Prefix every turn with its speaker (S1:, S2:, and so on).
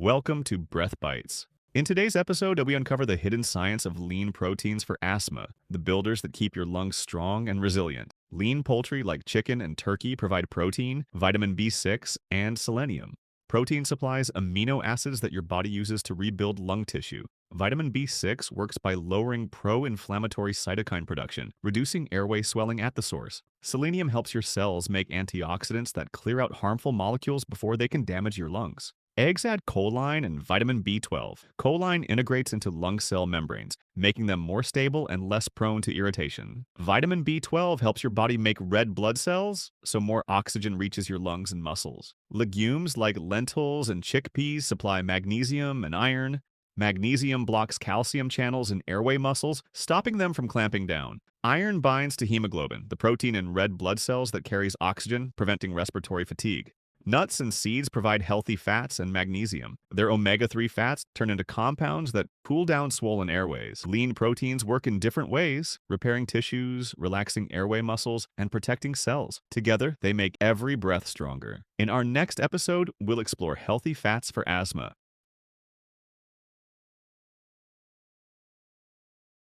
S1: Welcome to Breath Bites. In today's episode, we uncover the hidden science of lean proteins for asthma, the builders that keep your lungs strong and resilient. Lean poultry like chicken and turkey provide protein, vitamin B6, and selenium. Protein supplies amino acids that your body uses to rebuild lung tissue. Vitamin B6 works by lowering pro-inflammatory cytokine production, reducing airway swelling at the source. Selenium helps your cells make antioxidants that clear out harmful molecules before they can damage your lungs. Eggs add choline and vitamin B12. Choline integrates into lung cell membranes, making them more stable and less prone to irritation. Vitamin B12 helps your body make red blood cells, so more oxygen reaches your lungs and muscles. Legumes like lentils and chickpeas supply magnesium and iron. Magnesium blocks calcium channels in airway muscles, stopping them from clamping down. Iron binds to hemoglobin, the protein in red blood cells that carries oxygen, preventing respiratory fatigue. Nuts and seeds provide healthy fats and magnesium. Their omega-3 fats turn into compounds that cool down swollen airways. Lean proteins work in different ways, repairing tissues, relaxing airway muscles, and protecting cells. Together, they make every breath stronger. In our next episode, we'll explore healthy fats for asthma,